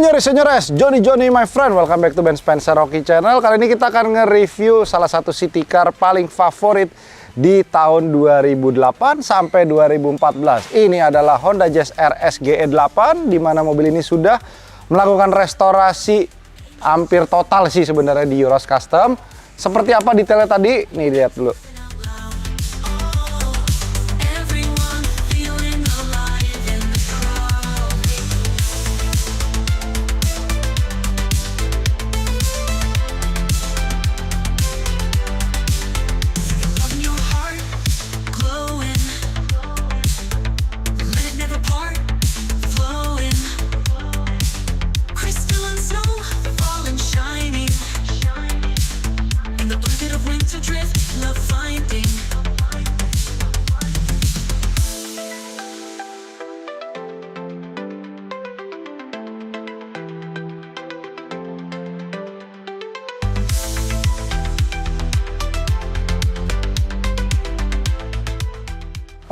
Senyoris, Johnny my friend, welcome back to Ben Spencer Rocky Channel. Kali ini kita akan nge-review salah satu city car paling favorit di tahun 2008 sampai 2014. Ini adalah Honda Jazz RS GE8, di mana mobil ini sudah melakukan restorasi hampir total sih sebenarnya di Euros Custom. Seperti apa detailnya tadi? Nih lihat dulu.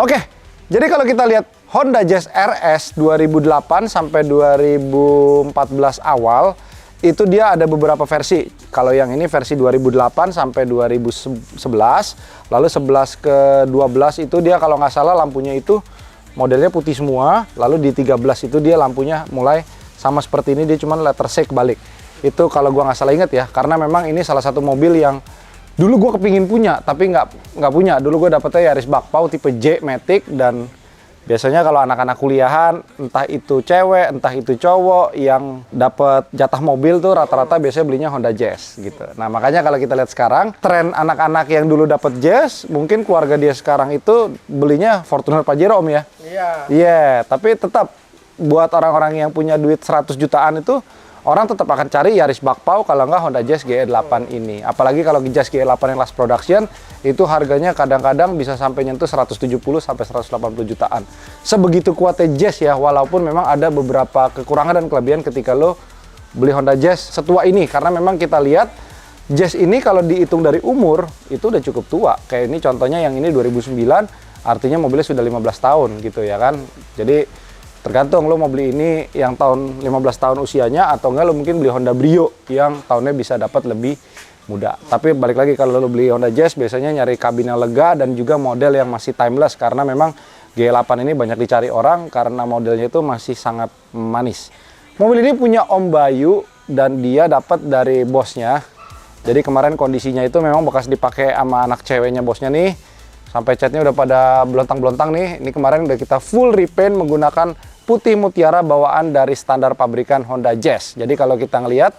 Oke, jadi kalau kita lihat Honda Jazz RS 2008 sampai 2014 awal, itu dia ada beberapa versi. Kalau yang ini versi 2008 sampai 2011, lalu 11 ke 12 itu dia kalau nggak salah lampunya itu modelnya putih semua, lalu di 13 itu dia lampunya mulai sama seperti ini, dia cuma letter C kebalik. Itu kalau gua nggak salah ingat ya, karena memang ini salah satu mobil yang dulu gue kepingin punya, tapi nggak punya. Dulu gue dapetnya Yaris Bakpao tipe J Matic, dan biasanya kalau anak-anak kuliahan, entah itu cewek, entah itu cowok yang dapat jatah mobil tuh rata-rata biasanya belinya Honda Jazz gitu. Nah makanya kalau kita lihat sekarang, tren anak-anak yang dulu dapat Jazz, mungkin keluarga dia sekarang itu belinya Fortuner Pajero om ya. Iya. Iya, tapi tetap buat orang-orang yang punya duit 100 jutaan itu, orang tetap akan cari Yaris Bakpao kalau nggak Honda Jazz GE8 ini. Apalagi kalau Jazz GE8 yang last production, itu harganya kadang-kadang bisa sampai nyentuh 170 sampai 180 jutaan. Sebegitu kuatnya Jazz ya, walaupun memang ada beberapa kekurangan dan kelebihan ketika lo beli Honda Jazz setua ini. Karena memang kita lihat Jazz ini kalau dihitung dari umur, itu udah cukup tua. Kayak ini contohnya yang ini 2009, artinya mobilnya sudah 15 tahun gitu ya kan. Jadi tergantung lo mau beli ini yang tahun 15 tahun usianya, atau enggak lo mungkin beli Honda Brio yang tahunnya bisa dapat lebih muda. Tapi balik lagi, kalau lo beli Honda Jazz biasanya nyari kabin yang lega dan juga model yang masih timeless, karena memang G8 ini banyak dicari orang karena modelnya itu masih sangat manis. Mobil ini punya Om Bayu dan dia dapat dari bosnya. Jadi kemarin kondisinya itu memang bekas dipakai sama anak ceweknya bosnya nih. Sampai catnya udah pada belontang-belontang nih. Ini kemarin udah kita full repaint menggunakan putih mutiara bawaan dari standar pabrikan Honda Jazz. Jadi kalau kita ngelihat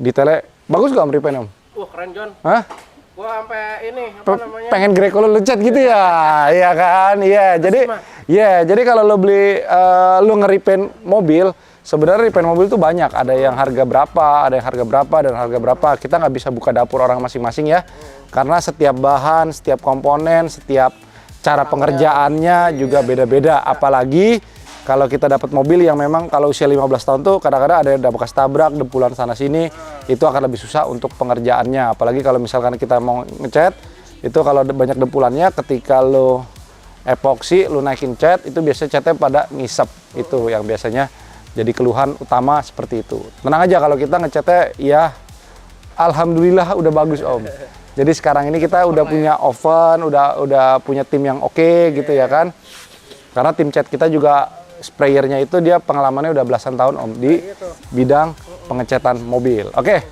detailnya bagus gak om repaint om? Wah keren John. Hah? Gua sampai ini apa namanya? Pengen Greco lo cat gitu ya? Iya kan? Iya. Jadi kalau lo beli lo nge-repaint mobil, sebenarnya repaint mobil tuh banyak. Ada yang harga berapa, ada yang harga berapa, dan harga berapa. Kita nggak bisa buka dapur orang masing-masing ya. Karena setiap bahan, setiap komponen, setiap cara pengerjaannya juga beda-beda. Apalagi kalau kita dapat mobil yang memang kalau usia 15 tahun tuh kadang-kadang ada yang udah bekas tabrak, dempulan sana-sini, itu akan lebih susah untuk pengerjaannya. Apalagi kalau misalkan kita mau ngecat, itu kalau banyak dempulannya, ketika lo epoksi, lo naikin cat, itu biasanya catnya pada ngisep. Itu yang biasanya jadi keluhan utama seperti itu. Tenang aja kalau kita ngecatnya ya alhamdulillah udah bagus om. Jadi sekarang ini kita udah punya oven, udah punya tim yang oke gitu ya kan. Karena tim cat kita juga sprayernya itu dia pengalamannya udah belasan tahun om di bidang pengecatan mobil. Oke.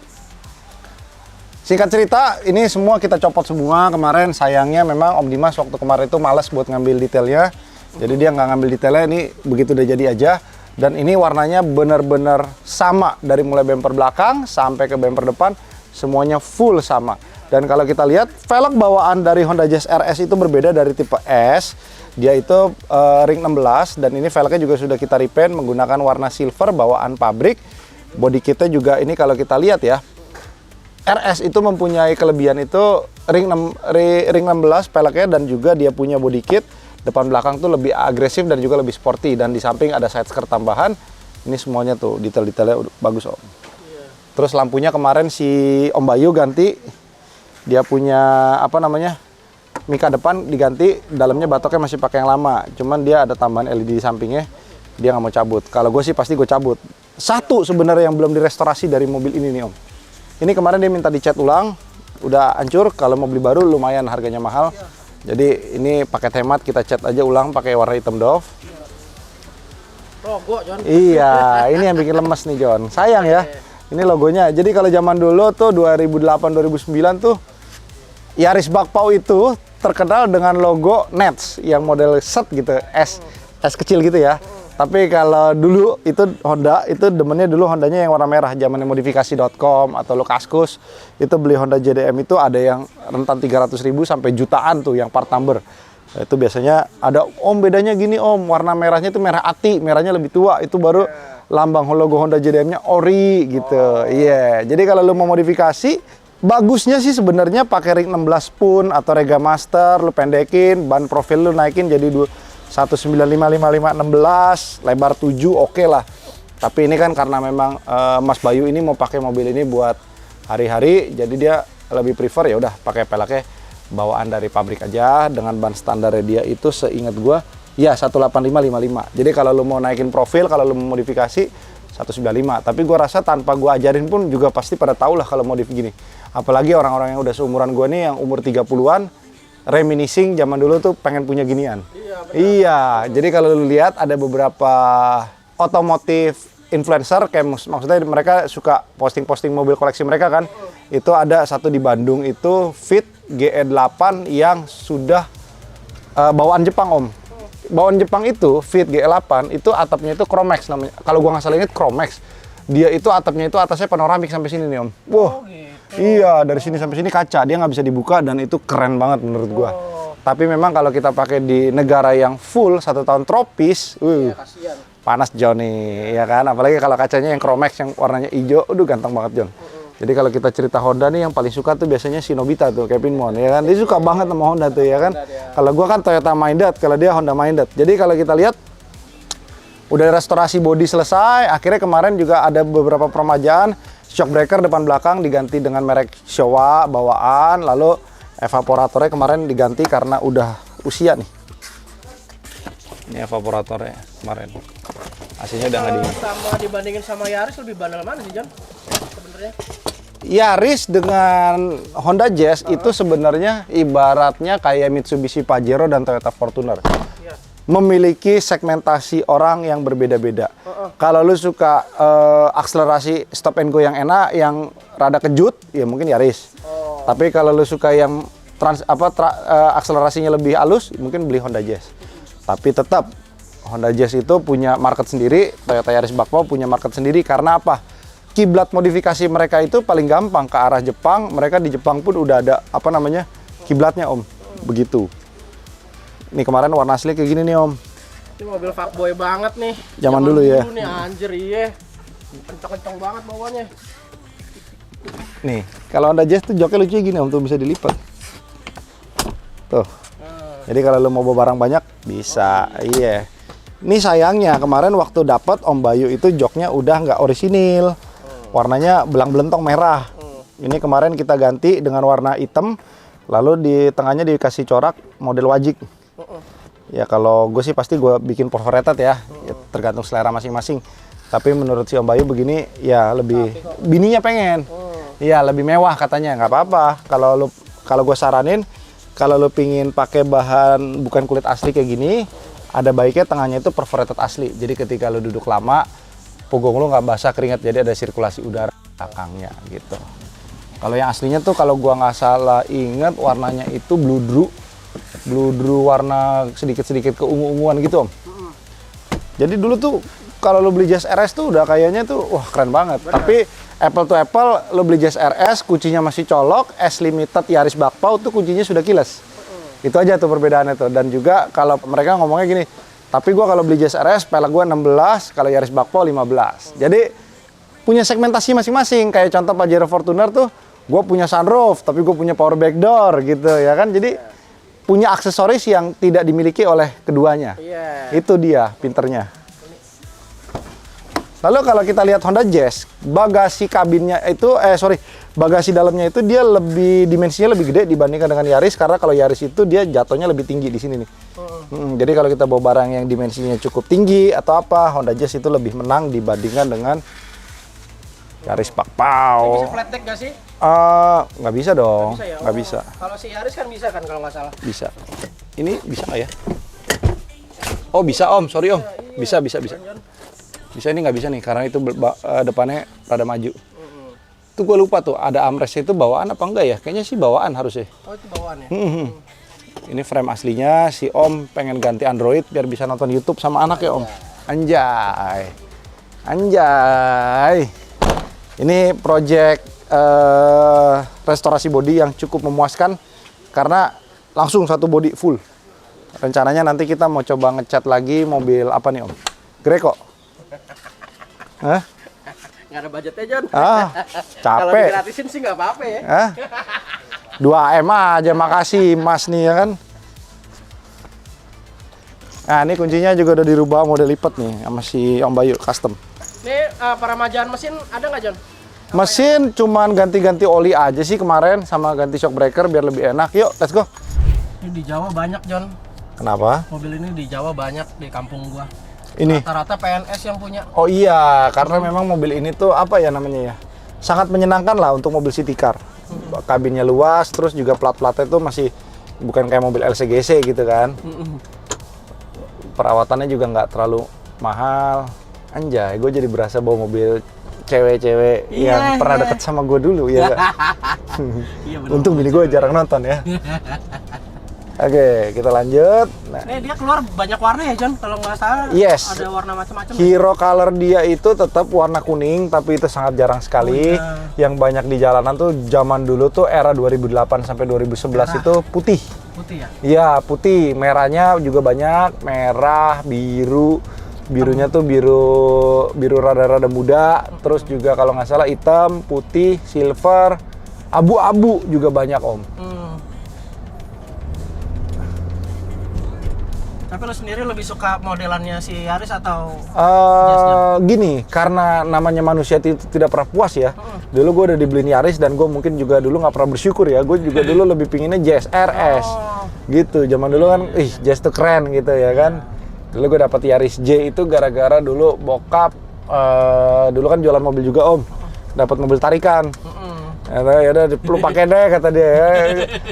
Singkat cerita, ini semua kita copot semua kemarin. Sayangnya memang Om Dimas waktu kemarin itu malas buat ngambil detailnya. Jadi dia nggak ngambil detailnya, ini begitu udah jadi aja. Dan ini warnanya benar-benar sama dari mulai bumper belakang sampai ke bumper depan, semuanya full sama. Dan kalau kita lihat velg bawaan dari Honda Jazz RS itu berbeda dari tipe S. Dia itu ring 16 dan ini velgnya juga sudah kita repaint menggunakan warna silver bawaan pabrik. Body kitnya juga ini kalau kita lihat ya, RS itu mempunyai kelebihan itu ring 16 velgnya, dan juga dia punya body kit depan belakang tuh lebih agresif dan juga lebih sporty, dan di samping ada side skirt tambahan. Ini semuanya tuh detail-detailnya bagus om. Terus lampunya kemarin si Om Bayu ganti, dia punya apa namanya, mika depan diganti, dalamnya batoknya masih pakai yang lama, cuman dia ada tambahan LED di sampingnya, dia nggak mau cabut. Kalau gue sih pasti gue cabut, satu sebenarnya yang belum direstorasi dari mobil ini nih Om. Ini kemarin dia minta dicat ulang, udah hancur. Kalau mau beli baru lumayan harganya mahal. Jadi ini pakai hemat, kita cat aja ulang pakai warna hitam doff. Logo, John. Iya, ini yang bikin lemes nih John. Sayang ya. Ini logonya. Jadi kalau zaman dulu tuh 2008-2009 tuh Yaris Bakpao itu terkenal dengan logo Nets yang model set gitu, S kecil gitu ya. Tapi kalau dulu itu Honda itu demennya dulu Hondanya yang warna merah, zamannya modifikasi.com atau Lokaskus. Itu beli Honda JDM itu ada yang rentan 300.000 sampai jutaan tuh yang part number. Itu biasanya ada Om bedanya gini Om, warna merahnya itu merah ati, merahnya lebih tua. Itu baru lambang logo Honda JDM-nya ori gitu. Iya. Jadi kalau lu mau modifikasi, bagusnya sih sebenarnya pakai ring 16 pun atau Rega Master, lu pendekin, ban profil lu naikin jadi 1955516, lebar 7 oke lah. Tapi ini kan karena memang Mas Bayu ini mau pakai mobil ini buat hari-hari, jadi dia lebih prefer ya udah pakai peleknya bawaan dari pabrik aja dengan ban standarnya dia itu seingat gua ya 18555. Jadi kalau lu mau naikin profil, kalau lu mau modifikasi 195. Tapi gua rasa tanpa gua ajarin pun juga pasti pada tahu lah kalau modif gini. Apalagi orang-orang yang udah seumuran gua nih yang umur 30-an, reminiscing zaman dulu tuh pengen punya ginian. Iya, jadi kalau lu lihat ada beberapa otomotif influencer kayak maksudnya mereka suka posting-posting mobil koleksi mereka kan. Itu ada satu di Bandung itu Fit GE8 yang sudah bawaan Jepang Om. Bawaan Jepang itu Fit GE8 itu atapnya itu Chromex namanya. Kalau gua nggak salah ingat Chromex. Dia itu atapnya itu atasnya panoramik sampai sini nih Om. Wah. Iya, dari sini sampai sini kaca. Dia nggak bisa dibuka dan itu keren banget menurut gua. Tapi memang kalau kita pakai di negara yang full 1 tahun tropis, panas Johnny, ya kan? Apalagi kalau kacanya yang Chromex yang warnanya hijau, aduh ganteng banget John. Jadi kalau kita cerita Honda nih yang paling suka tuh biasanya si Nobita tuh, Kevin Mon, ya kan? Dia suka banget sama Honda tuh, ya kan? Kalau gua kan Toyota minded, kalau dia Honda minded. Jadi kalau kita lihat udah restorasi bodi selesai, akhirnya kemarin juga ada beberapa peremajaan, shock breaker depan belakang diganti dengan merek Showa bawaan, lalu evaporatornya kemarin diganti karena udah usia nih. Ini evaporatornya kemarin. AC-nya udah nggak dingin. Sama dibandingin sama Yaris lebih bandel mana sih John? Sebenarnya. Yaris dengan Honda Jazz itu sebenarnya ibaratnya kayak Mitsubishi Pajero dan Toyota Fortuner. Iya. Memiliki segmentasi orang yang berbeda-beda. Kalau lu suka akselerasi stop and go yang enak, yang rada kejut, ya mungkin Yaris. Tapi kalau lu suka yang akselerasinya lebih halus, mungkin beli Honda Jazz. Tapi tetap Honda Jazz itu punya market sendiri, Toyota Yaris Bakpao punya market sendiri karena apa? Kiblat modifikasi mereka itu paling gampang ke arah Jepang. Mereka di Jepang pun udah ada apa namanya kiblatnya Om. Begitu. Ini kemarin warna asli kayak gini nih Om. Ini mobil fuckboy banget nih. Zaman dulu ya. Nih anjir iya. Kenceng-kenceng banget bawahnya. Nih, kalau Honda Jazz tuh joknya lucu gini Om, tuh bisa dilipat. Tuh. Jadi kalau lo mau bawa barang banyak bisa. Iya. Ini sayangnya kemarin waktu dapat Om Bayu itu joknya udah nggak orisinil. Warnanya belang-belentong merah. Ini kemarin kita ganti dengan warna hitam. Lalu di tengahnya dikasih corak model wajik. Ya kalau gue sih pasti gue bikin perforated ya. Ya tergantung selera masing-masing. Tapi menurut si Om Bayu begini ya lebih bininya pengen. Iya lebih mewah katanya, nggak apa-apa. Kalau gue saranin kalau lu pingin pakai bahan bukan kulit asli kayak gini, ada baiknya tengahnya itu perforated asli. Jadi ketika lu duduk lama, punggung lu nggak basah keringat, jadi ada sirkulasi udara belakangnya gitu. Kalau yang aslinya tuh kalau gua nggak salah ingat warnanya itu blue drew warna sedikit-sedikit keungu-unguan gitu Om. Jadi dulu tuh kalau lu beli Jazz RS tuh udah kayaknya tuh wah keren banget. Bener. Tapi apple to apple lu beli Jazz RS kuncinya masih colok, S Limited Yaris Bakpao tuh kuncinya sudah kiles. Itu aja tuh perbedaannya tuh. Dan juga kalau mereka ngomongnya gini, tapi gua kalau beli Jazz RS pelek gua 16, kalau Yaris Bakpao 15. Jadi punya segmentasi masing-masing. Kayak contoh Pajero Fortuner tuh gue punya sunroof, tapi gue punya power back door gitu ya kan. Jadi punya aksesoris yang tidak dimiliki oleh keduanya. Itu dia pinternya. Lalu kalau kita lihat Honda Jazz, bagasi kabinnya itu, bagasi dalamnya itu dia dimensinya lebih gede dibandingkan dengan Yaris, karena kalau Yaris itu dia jatuhnya lebih tinggi di sini nih. Jadi kalau kita bawa barang yang dimensinya cukup tinggi atau apa, Honda Jazz itu lebih menang dibandingkan dengan Yaris Pakpao. Bisa flat deck nggak sih? Nggak bisa dong, Bisa ya? nggak bisa. Kalau si Yaris kan bisa kan kalau nggak salah. Bisa. Ini bisa nggak ya? Oh bisa Om, sorry Om. Bisa. Bisa, ini nggak bisa nih, karena itu depannya rada maju. Tuh gue lupa tuh, ada armrest itu bawaan apa enggak ya? Kayaknya sih bawaan harusnya. Oh itu bawaan ya? Ini frame aslinya, si Om pengen ganti Android biar bisa nonton YouTube sama anak ya Om. Anjay. Ini project restorasi bodi yang cukup memuaskan karena langsung satu bodi full. Rencananya nanti kita mau coba ngecat lagi mobil apa nih Om? Greco. Hah? Nggak ada budgetnya John. Kalau Capek. digratisin sih nggak apa-apa ya. 2M aja, makasih Mas nih ya kan. Nah ini kuncinya juga udah dirubah model lipat nih sama si Om Bayu custom. Ini peremajaan mesin ada nggak John? Mesin cuman ganti-ganti oli aja sih kemarin sama ganti shock breaker biar lebih enak. Yuk, let's go. Ini di Jawa banyak John. Kenapa? Mobil ini di Jawa banyak di kampung gua. Ini. Rata-rata PNS yang punya. Oh iya, karena memang mobil ini tuh apa ya namanya ya? Sangat menyenangkan lah untuk mobil city car. Kabinnya luas, terus juga plat-platnya tuh masih bukan kayak mobil LCGC gitu kan. Perawatannya juga nggak terlalu mahal. Anjay, gue jadi berasa bawa mobil cewek-cewek yang pernah deket sama gue dulu ya nggak? Iya benar. Untung bini gue jarang nonton ya. Oke, kita lanjut. Nah, Dia keluar banyak warna ya John, kalau nggak salah. Yes. Ada warna macam-macam. hero color dia itu tetap warna kuning, tapi itu sangat jarang sekali. Yang banyak di jalanan tuh zaman dulu tuh era 2008 sampai 2011 itu putih. Putih ya? Iya, putih. Merahnya juga banyak, merah, biru. Birunya tuh biru rada-rada muda. Terus juga kalau nggak salah hitam, putih, silver, abu-abu juga banyak Om. Tapi lo sendiri lebih suka modelannya si Yaris atau Gini, karena namanya manusia tidak pernah puas ya. Dulu gue udah dibeliin Yaris dan gue mungkin juga dulu nggak pernah bersyukur ya. Gue juga dulu lebih pinginnya Jazz RS. Gitu, zaman dulu kan, Jazz tuh keren gitu ya kan. Dulu gue dapet Yaris J itu gara-gara dulu bokap, dulu kan jualan mobil juga Om. Dapat mobil tarikan. Ya udah lu pakai deh kata dia ya.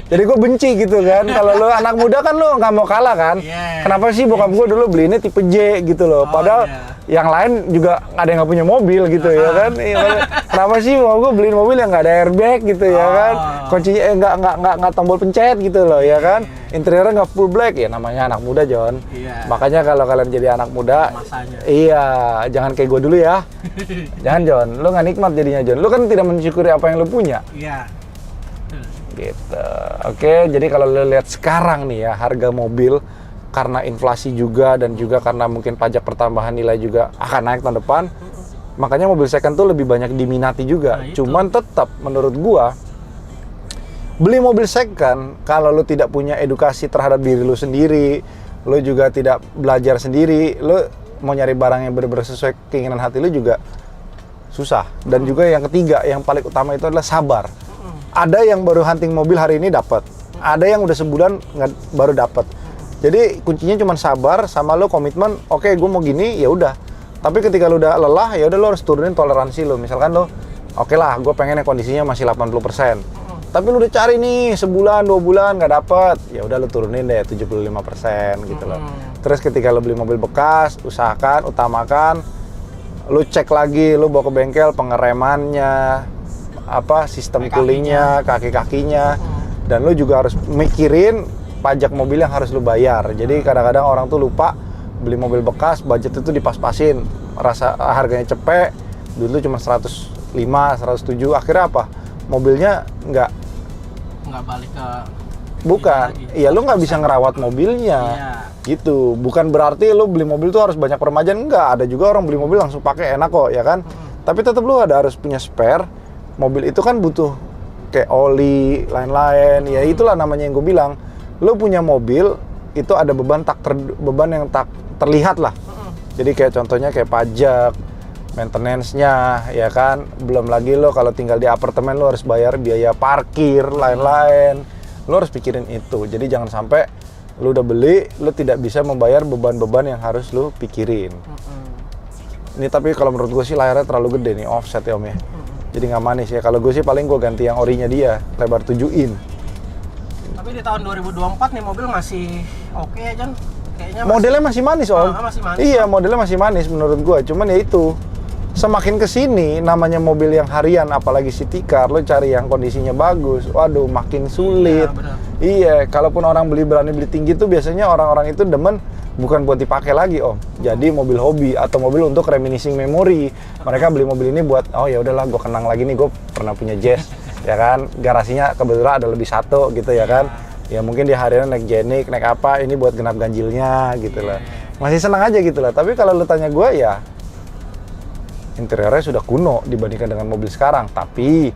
Jadi gue benci gitu kan. Kalau lu anak muda kan lu nggak mau kalah kan. Kenapa sih bokap gue dulu belinya tipe J gitu loh. Padahal yang lain juga nggak ada yang nggak punya mobil gitu ya kan. Kenapa sih mau gue beliin mobil yang nggak ada airbag gitu ya kan. Kuncinya nggak tombol pencet gitu loh ya kan. Interiornya nggak full black ya, namanya anak muda John. Makanya kalau kalian jadi anak muda, jangan kayak gue dulu ya. Jangan John, lu nggak nikmat jadinya John. Lu kan tidak mensyukuri apa yang lu punya. Iya. Gitu. Oke, jadi kalau lu lihat sekarang nih ya, harga mobil karena inflasi juga dan juga karena mungkin pajak pertambahan nilai juga akan naik tahun depan. Makanya mobil second tuh lebih banyak diminati juga. Cuman tetap menurut gua beli mobil second, kalau lu tidak punya edukasi terhadap diri lu sendiri, lu juga tidak belajar sendiri, lu mau nyari barang yang benar-benar sesuai keinginan hati lu juga susah. Dan juga yang ketiga, yang paling utama itu adalah sabar. Ada yang baru hunting mobil hari ini dapat, ada yang udah sebulan baru dapat. Jadi kuncinya cuma sabar sama lu komitmen. Oke, gue mau gini, ya udah. Tapi ketika lu udah lelah, ya udah lu harus turunin toleransi lu. Misalkan lu, oke lah, gue pengen yang kondisinya masih 80%. Tapi lu udah cari nih sebulan, 2 bulan nggak dapet, ya udah lu turunin deh 75% gitu loh. Terus ketika lu beli mobil bekas, utamakan lu cek lagi, lu bawa ke bengkel pengeremannya, sistem coolingnya, kaki-kakinya, dan lu juga harus mikirin pajak mobil yang harus lu bayar. Jadi kadang-kadang orang tuh lupa beli mobil bekas, budget itu dipas-pasin, rasa harganya cepet, dulu cuma 105, 107, akhirnya apa? Mobilnya nggak balik ke bukan, iya lu nggak bisa ngerawat mobilnya, gitu. Bukan berarti lu beli mobil tuh harus banyak peremajaan, enggak. Ada juga orang beli mobil langsung pakai enak kok, ya kan? Tapi tetap lu harus punya spare. Mobil itu kan butuh kayak oli, lain-lain. Ya itulah namanya yang gue bilang. Lu punya mobil itu ada beban yang tak terlihat lah. Jadi kayak contohnya kayak pajak, maintenance-nya, ya kan. Belum lagi lo kalau tinggal di apartemen lo harus bayar biaya parkir, lain-lain. Lo harus pikirin itu. Jadi jangan sampai lo udah beli, lo tidak bisa membayar beban-beban yang harus lo pikirin. Ini tapi kalau menurut gue sih layarnya terlalu gede nih, offset ya Om ya. Jadi nggak manis ya. Kalau gue sih paling gue ganti yang orinya dia, lebar 7 in. Tapi di tahun 2024 nih mobil masih oke ya John? Kayaknya Modelnya masih manis Om. masih manis. Iya, modelnya masih manis menurut gue. Cuman ya itu, semakin kesini namanya mobil yang harian, apalagi city car, lo cari yang kondisinya bagus, waduh makin sulit. Iya, benar. Iya, kalaupun orang berani beli tinggi tuh biasanya orang-orang itu demen bukan buat dipakai lagi Om. Jadi mobil hobi atau mobil untuk reminiscing memori. Mereka beli mobil ini buat, oh ya udahlah gue kenang lagi nih, gue pernah punya Jazz, ya kan. Garasinya kebetulan ada lebih satu gitu ya kan. Ya mungkin di harian naik Jenik, naik apa, ini buat genap ganjilnya gitu lah. Masih senang aja gitu lah. Tapi kalau lu tanya gue ya, interiornya sudah kuno dibandingkan dengan mobil sekarang, tapi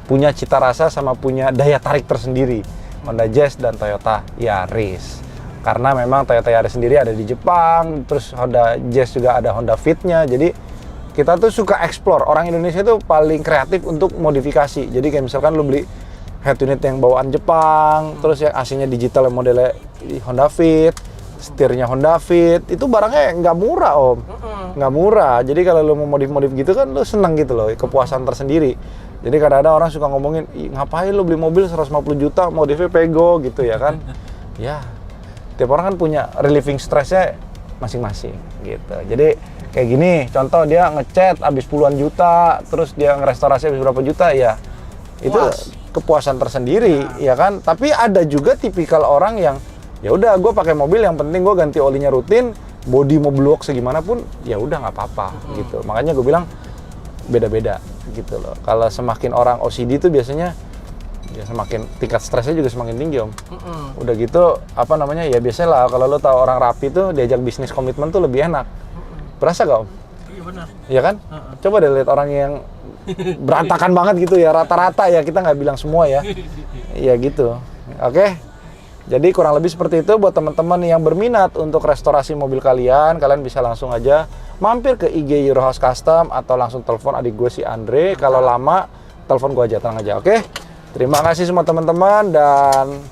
punya cita rasa sama punya daya tarik tersendiri. Honda Jazz dan Toyota Yaris. Karena memang Toyota Yaris sendiri ada di Jepang, terus Honda Jazz juga ada Honda Fit-nya. Jadi kita tuh suka explore. Orang Indonesia tuh paling kreatif untuk modifikasi. Jadi kayak misalkan lu beli head unit yang bawaan Jepang, terus yang AC-nya digital yang modelnya Honda Fit, setirnya Honda Fit, itu barangnya nggak murah Om. Nggak murah. Jadi kalau lu mau modif-modif gitu kan lu seneng gitu loh, kepuasan tersendiri. Jadi kadang-kadang orang suka ngomongin, ngapain lu beli mobil 150 juta modifnya pego gitu ya kan. Ya, tiap orang kan punya relieving stressnya masing-masing gitu. Jadi kayak gini, contoh dia ngecat habis puluhan juta, terus dia ngerestorasi habis berapa juta, ya itu kepuasan tersendiri, ya kan. Tapi ada juga tipikal orang yang ya udah gue pakai mobil yang penting gue ganti olinya rutin, bodi mau blok segimana pun ya udah nggak apa-apa gitu. Makanya gue bilang beda-beda gitu loh. Kalau semakin orang OCD itu biasanya ya semakin tingkat stresnya juga semakin tinggi Om. Udah gitu apa namanya ya biasanya lah kalau lo tahu orang rapi tuh diajak bisnis komitmen tuh lebih enak. Berasa gak Om? Iya benar. Iya kan? Coba deh lihat orang yang berantakan banget gitu ya, rata-rata ya, kita nggak bilang semua ya. Iya gitu. Oke. Jadi kurang lebih seperti itu buat teman-teman yang berminat untuk restorasi mobil kalian bisa langsung aja mampir ke IG Eurohouse Custom atau langsung telepon adik gue si Andre. Kalau lama telepon gue aja, tenang aja. Oke. Terima kasih semua teman-teman dan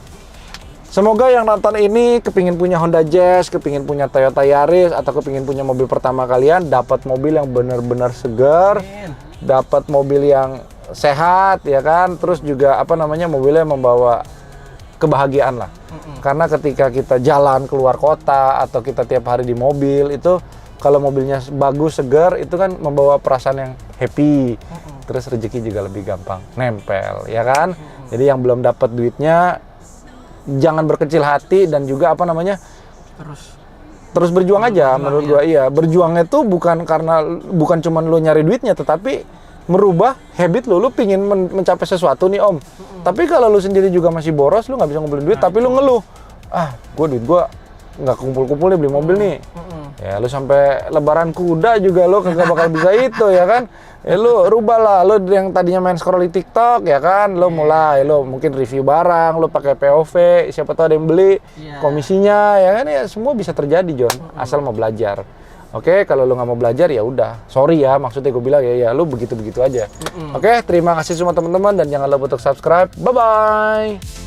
semoga yang nonton ini kepingin punya Honda Jazz, kepingin punya Toyota Yaris atau kepingin punya mobil pertama kalian, dapat mobil yang benar-benar segar, dapat mobil yang sehat ya kan, terus juga apa namanya mobilnya membawa kebahagiaan lah. Karena ketika kita jalan keluar kota atau kita tiap hari di mobil itu kalau mobilnya bagus, segar, itu kan membawa perasaan yang happy. Terus rezeki juga lebih gampang nempel, ya kan? Jadi yang belum dapat duitnya jangan berkecil hati dan juga apa namanya? Terus berjuang aja menurut gua. Iya, berjuangnya tuh bukan cuma lo nyari duitnya, tetapi merubah habit lo pingin mencapai sesuatu nih Om. Tapi kalau lo sendiri juga masih boros, lo nggak bisa ngumpulin duit, tapi lo ngeluh, duit gua nggak kumpul-kumpul nih beli mobil nih. Ya lo sampai lebaran kuda juga lo kagak bakal bisa itu ya kan. Ya lo rubah lah, lo yang tadinya main scroll di TikTok ya kan, lo mulai lo mungkin review barang, lo pakai POV, siapa tahu ada yang beli, komisinya ya kan, ya semua bisa terjadi John, asal mau belajar. Oke, kalau lo nggak mau belajar ya udah, sorry ya, maksudnya gue bilang ya lo begitu-begitu aja. Oke, terima kasih semua teman-teman dan jangan lupa untuk subscribe. Bye bye.